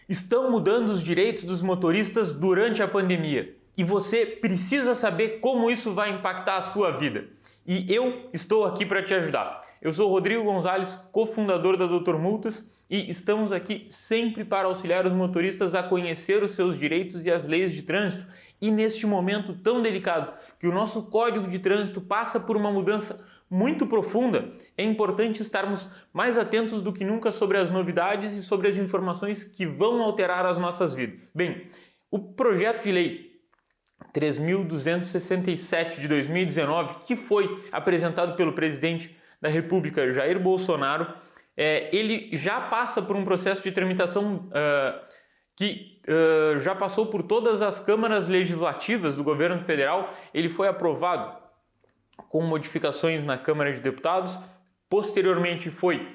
Estão mudando os direitos dos motoristas durante a pandemia e você precisa saber como isso vai impactar a sua vida. E eu estou aqui para te ajudar. Eu sou o Rodrigo Gonzalez, cofundador da Doutor Multas, e estamos aqui sempre para auxiliar os motoristas a conhecer os seus direitos e as leis de trânsito. E neste momento tão delicado, que o nosso Código de Trânsito passa por uma mudança muito profunda, é importante estarmos mais atentos do que nunca sobre as novidades e sobre as informações que vão alterar as nossas vidas. Bem, o projeto de lei 3.267 de 2019, que foi apresentado pelo presidente da República, Jair Bolsonaro, ele já passa por um processo de tramitação que já passou por todas as câmaras legislativas do governo federal. Ele foi aprovado com modificações na Câmara de Deputados, posteriormente foi,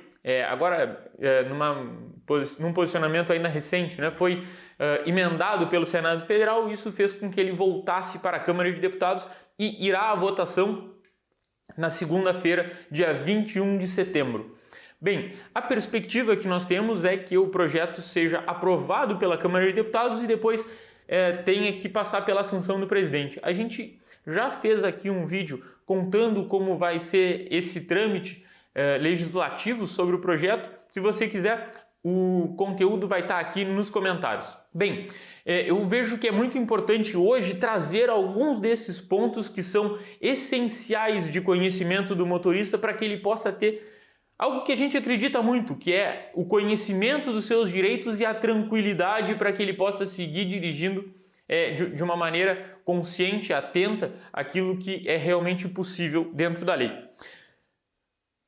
num posicionamento ainda recente, foi emendado pelo Senado Federal. Isso fez com que ele voltasse para a Câmara de Deputados e irá à votação na segunda-feira, dia 21 de setembro. Bem, a perspectiva que nós temos é que o projeto seja aprovado pela Câmara de Deputados e depois tenha que passar pela sanção do presidente. A gente já fez aqui um vídeo contando como vai ser esse trâmite legislativo sobre o projeto. Se você quiser, o conteúdo vai estar aqui nos comentários. Bem, eu vejo que é muito importante hoje trazer alguns desses pontos que são essenciais de conhecimento do motorista para que ele possa ter algo que a gente acredita muito, que é o conhecimento dos seus direitos e a tranquilidade para que ele possa seguir dirigindo de uma maneira consciente, atenta àquilo que é realmente possível dentro da lei.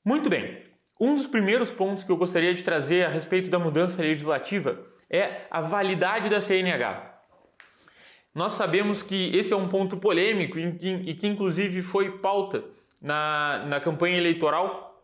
Muito bem, um dos primeiros pontos que eu gostaria de trazer a respeito da mudança legislativa é a validade da CNH. Nós sabemos que esse é um ponto polêmico e que inclusive foi pauta na campanha eleitoral,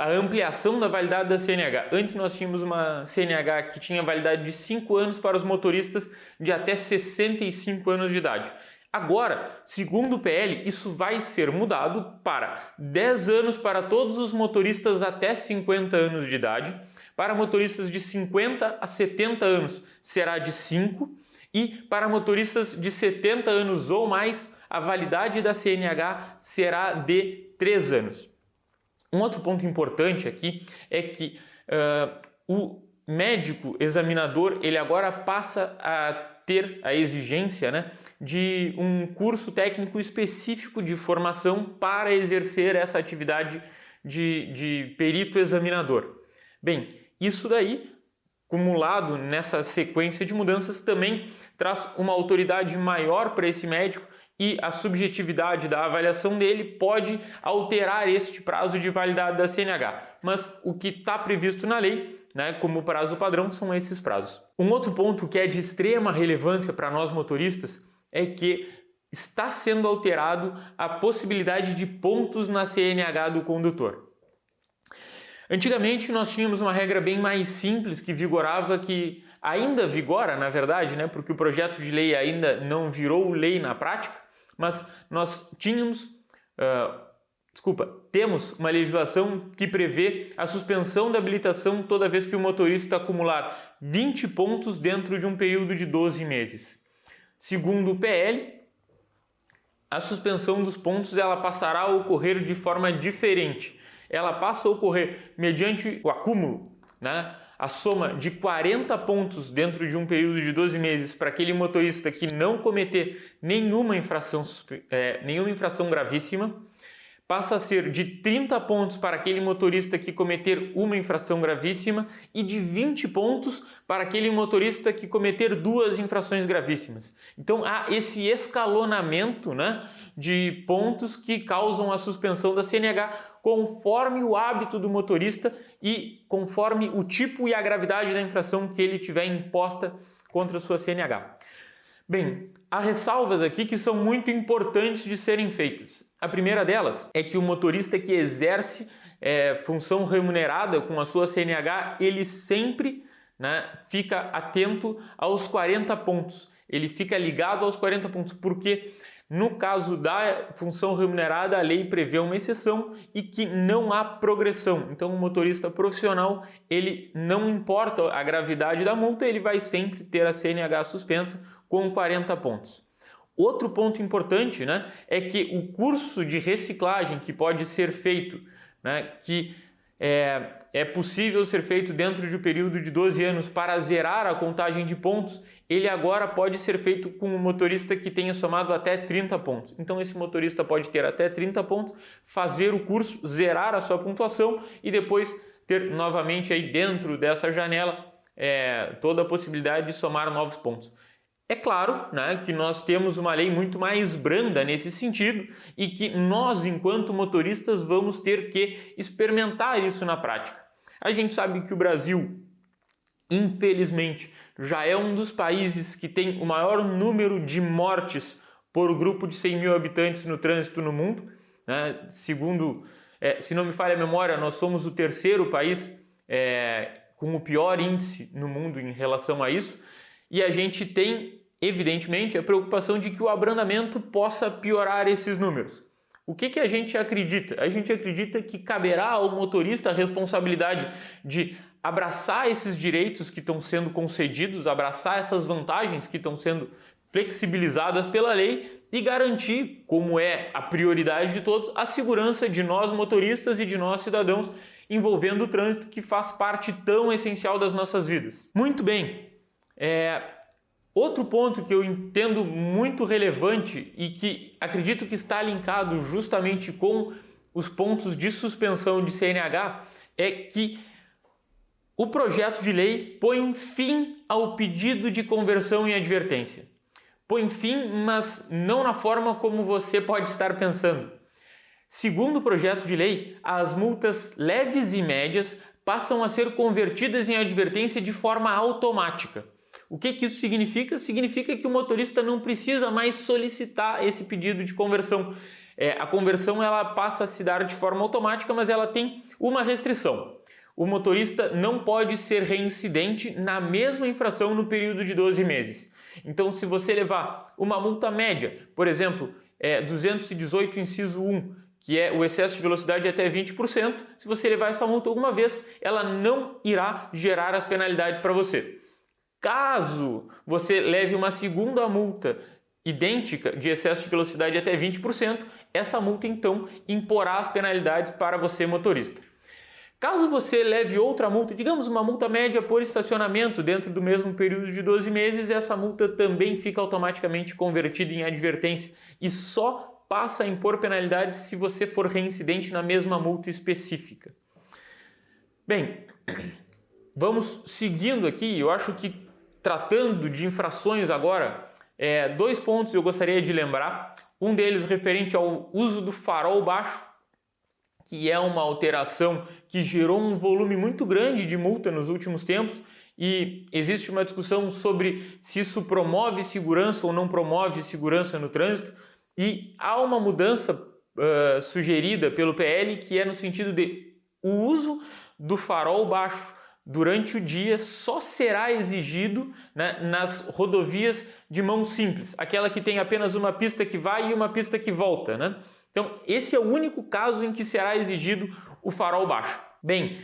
a ampliação da validade da CNH. Antes nós tínhamos uma CNH que tinha validade de 5 anos para os motoristas de até 65 anos de idade. Agora, segundo o PL, isso vai ser mudado para 10 anos para todos os motoristas até 50 anos de idade. Para motoristas de 50 a 70 anos será de 5 e para motoristas de 70 anos ou mais a validade da CNH será de 3 anos. Um outro ponto importante aqui é que o médico examinador ele agora passa a ter a exigência de um curso técnico específico de formação para exercer essa atividade de perito examinador. Bem, isso daí, acumulado nessa sequência de mudanças, também traz uma autoridade maior para esse médico e a subjetividade da avaliação dele pode alterar este prazo de validade da CNH. Mas o que está previsto na lei, como prazo padrão, são esses prazos. Um outro ponto que é de extrema relevância para nós motoristas é que está sendo alterado a possibilidade de pontos na CNH do condutor. Antigamente nós tínhamos uma regra bem mais simples que vigorava, que ainda vigora, na verdade, porque o projeto de lei ainda não virou lei na prática, mas nós temos uma legislação que prevê a suspensão da habilitação toda vez que o motorista acumular 20 pontos dentro de um período de 12 meses. Segundo o PL, a suspensão dos pontos ela passará a ocorrer de forma diferente. Ela passa a ocorrer mediante o acúmulo, a soma de 40 pontos dentro de um período de 12 meses para aquele motorista que não cometer nenhuma infração gravíssima, passa a ser de 30 pontos para aquele motorista que cometer uma infração gravíssima e de 20 pontos para aquele motorista que cometer 2 infrações gravíssimas. Então há esse escalonamento de pontos que causam a suspensão da CNH conforme o hábito do motorista e conforme o tipo e a gravidade da infração que ele tiver imposta contra a sua CNH. Bem, há ressalvas aqui que são muito importantes de serem feitas. A primeira delas é que o motorista que exerce função remunerada com a sua CNH, ele sempre fica atento aos 40 pontos. Ele fica ligado aos 40 pontos, porque No caso da função remunerada, a lei prevê uma exceção e que não há progressão. Então, o motorista profissional, ele não importa a gravidade da multa, ele vai sempre ter a CNH suspensa com 40 pontos. Outro ponto importante, né, é que o curso de reciclagem que pode ser feito, né, que é possível ser feito dentro de um período de 12 anos para zerar a contagem de pontos, ele agora pode ser feito com um motorista que tenha somado até 30 pontos. Então esse motorista pode ter até 30 pontos, fazer o curso, zerar a sua pontuação e depois ter novamente aí dentro dessa janela toda a possibilidade de somar novos pontos. É claro, né, que nós temos uma lei muito mais branda nesse sentido e que nós, enquanto motoristas, vamos ter que experimentar isso na prática. A gente sabe que o Brasil, infelizmente, já é um dos países que tem o maior número de mortes por grupo de 100 mil habitantes no trânsito no mundo. Né? Segundo, se não me falha a memória, nós somos o terceiro país com o pior índice no mundo em relação a isso. E a gente tem, evidentemente, a preocupação de que o abrandamento possa piorar esses números. O que a gente acredita? A gente acredita que caberá ao motorista a responsabilidade de abraçar esses direitos que estão sendo concedidos, abraçar essas vantagens que estão sendo flexibilizadas pela lei e garantir, como é a prioridade de todos, a segurança de nós motoristas e de nós cidadãos envolvendo o trânsito, que faz parte tão essencial das nossas vidas. Muito bem. Outro ponto que eu entendo muito relevante e que acredito que está linkado justamente com os pontos de suspensão de CNH é que o projeto de lei põe fim ao pedido de conversão em advertência. Põe fim, mas não na forma como você pode estar pensando. Segundo o projeto de lei, as multas leves e médias passam a ser convertidas em advertência de forma automática. O que isso significa? Significa que o motorista não precisa mais solicitar esse pedido de conversão. A conversão ela passa a se dar de forma automática, mas ela tem uma restrição. O motorista não pode ser reincidente na mesma infração no período de 12 meses. Então, se você levar uma multa média, por exemplo, 218 inciso 1, que é o excesso de velocidade até 20%, se você levar essa multa alguma vez, ela não irá gerar as penalidades para você. Caso você leve uma segunda multa idêntica de excesso de velocidade até 20%, essa multa então imporá as penalidades para você, motorista. Caso você leve outra multa, digamos uma multa média por estacionamento dentro do mesmo período de 12 meses, essa multa também fica automaticamente convertida em advertência e só passa a impor penalidades se você for reincidente na mesma multa específica. Bem, vamos seguindo aqui. Eu acho que tratando de infrações agora, 2 pontos eu gostaria de lembrar. Um deles referente ao uso do farol baixo, que é uma alteração que gerou um volume muito grande de multa nos últimos tempos e existe uma discussão sobre se isso promove segurança ou não promove segurança no trânsito e há uma mudança sugerida pelo PL que é no sentido de o uso do farol baixo durante o dia só será exigido, né, nas rodovias de mão simples, aquela que tem apenas uma pista que vai e uma pista que volta, né? Então, esse é o único caso em que será exigido o farol baixo. Bem,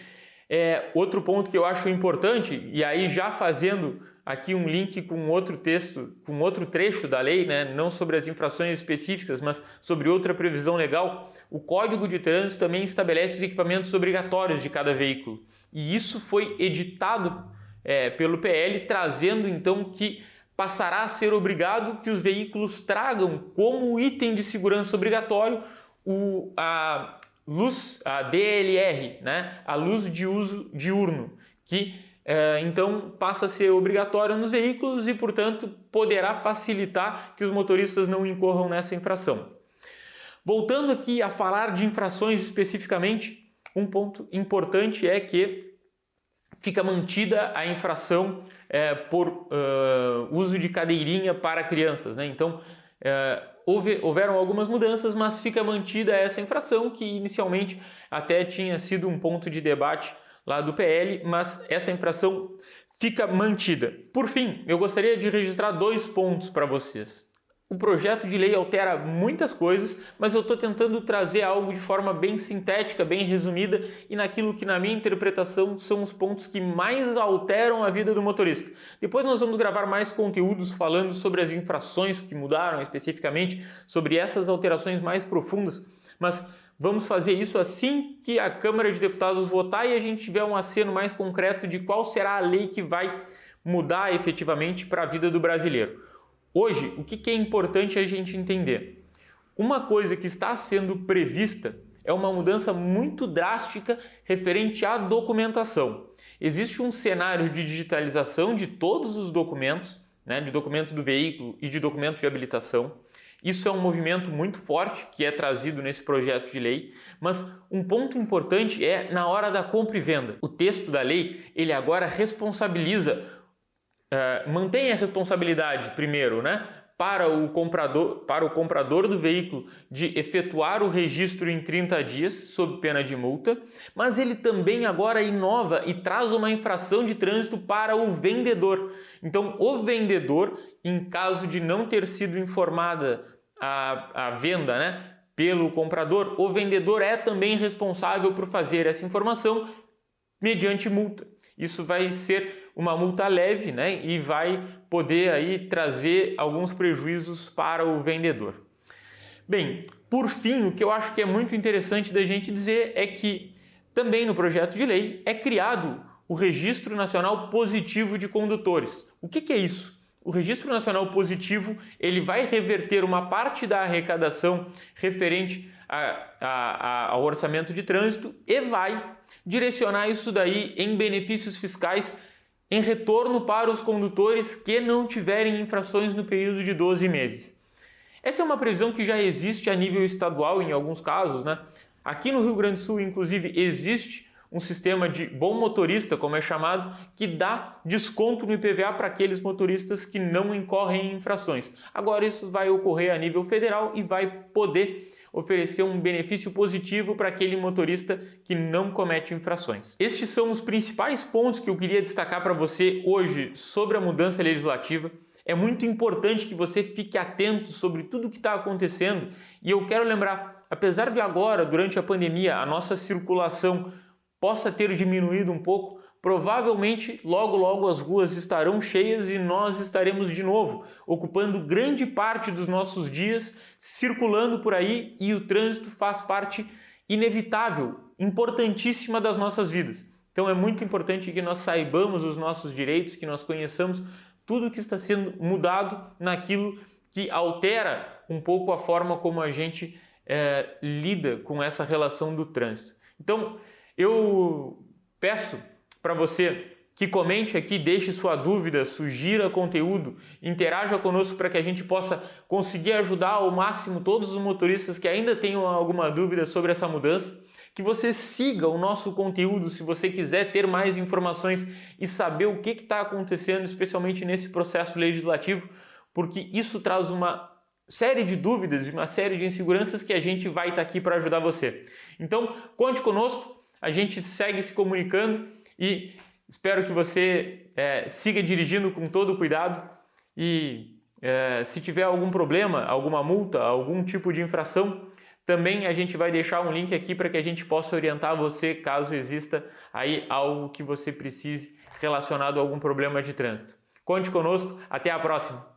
outro ponto que eu acho importante, e aí já fazendo aqui um link com outro texto, com outro trecho da lei, né, não sobre as infrações específicas, mas sobre outra previsão legal, o Código de Trânsito também estabelece os equipamentos obrigatórios de cada veículo. E isso foi editado pelo PL, trazendo então que passará a ser obrigado que os veículos tragam como item de segurança obrigatório a luz, a DLR, né? A luz de uso diurno, que então passa a ser obrigatória nos veículos e, portanto, poderá facilitar que os motoristas não incorram nessa infração. Voltando aqui a falar de infrações especificamente, um ponto importante é que fica mantida a infração por uso de cadeirinha para crianças, né? Então, houveram algumas mudanças, mas fica mantida essa infração que inicialmente até tinha sido um ponto de debate lá do PL, mas essa infração fica mantida. Por fim, eu gostaria de registrar 2 pontos para vocês. O projeto de lei altera muitas coisas, mas eu estou tentando trazer algo de forma bem sintética, bem resumida e naquilo que, na minha interpretação, são os pontos que mais alteram a vida do motorista. Depois nós vamos gravar mais conteúdos falando sobre as infrações que mudaram especificamente, sobre essas alterações mais profundas, mas vamos fazer isso assim que a Câmara de Deputados votar e a gente tiver um aceno mais concreto de qual será a lei que vai mudar efetivamente para a vida do brasileiro. Hoje, o que é importante a gente entender? Uma coisa que está sendo prevista é uma mudança muito drástica referente à documentação. Existe um cenário de digitalização de todos os documentos, de documento do veículo e de documento de habilitação. Isso é um movimento muito forte que é trazido nesse projeto de lei, mas um ponto importante é na hora da compra e venda. O texto da lei, ele agora responsabiliza mantém a responsabilidade, primeiro, para o comprador do veículo de efetuar o registro em 30 dias, sob pena de multa, mas ele também agora inova e traz uma infração de trânsito para o vendedor. Então, o vendedor, em caso de não ter sido informada a venda, pelo comprador, o vendedor é também responsável por fazer essa informação mediante multa. Isso vai ser uma multa leve, e vai poder aí trazer alguns prejuízos para o vendedor. Bem, por fim, o que eu acho que é muito interessante da gente dizer é que também no projeto de lei é criado o Registro Nacional Positivo de Condutores. O que é isso? O Registro Nacional Positivo ele vai reverter uma parte da arrecadação referente ao orçamento de trânsito e vai direcionar isso daí em benefícios fiscais em retorno para os condutores que não tiverem infrações no período de 12 meses. Essa é uma previsão que já existe a nível estadual em alguns casos, Aqui no Rio Grande do Sul, inclusive, existe um sistema de bom motorista, como é chamado, que dá desconto no IPVA para aqueles motoristas que não incorrem em infrações. Agora isso vai ocorrer a nível federal e vai poder oferecer um benefício positivo para aquele motorista que não comete infrações. Estes são os principais pontos que eu queria destacar para você hoje sobre a mudança legislativa. É muito importante que você fique atento sobre tudo o que está acontecendo e eu quero lembrar, apesar de agora, durante a pandemia, a nossa circulação possa ter diminuído um pouco, provavelmente logo as ruas estarão cheias e nós estaremos de novo ocupando grande parte dos nossos dias, circulando por aí e o trânsito faz parte inevitável, importantíssima das nossas vidas. Então é muito importante que nós saibamos os nossos direitos, que nós conheçamos tudo o que está sendo mudado naquilo que altera um pouco a forma como a gente lida com essa relação do trânsito. Então, eu peço para você que comente aqui, deixe sua dúvida, sugira conteúdo, interaja conosco para que a gente possa conseguir ajudar ao máximo todos os motoristas que ainda tenham alguma dúvida sobre essa mudança. Que você siga o nosso conteúdo se você quiser ter mais informações e saber o que está acontecendo, especialmente nesse processo legislativo, porque isso traz uma série de dúvidas e uma série de inseguranças que a gente vai estar aqui para ajudar você. Então, conte conosco. A gente segue se comunicando e espero que você siga dirigindo com todo cuidado e se tiver algum problema, alguma multa, algum tipo de infração, também a gente vai deixar um link aqui para que a gente possa orientar você caso exista aí algo que você precise relacionado a algum problema de trânsito. Conte conosco, até a próxima!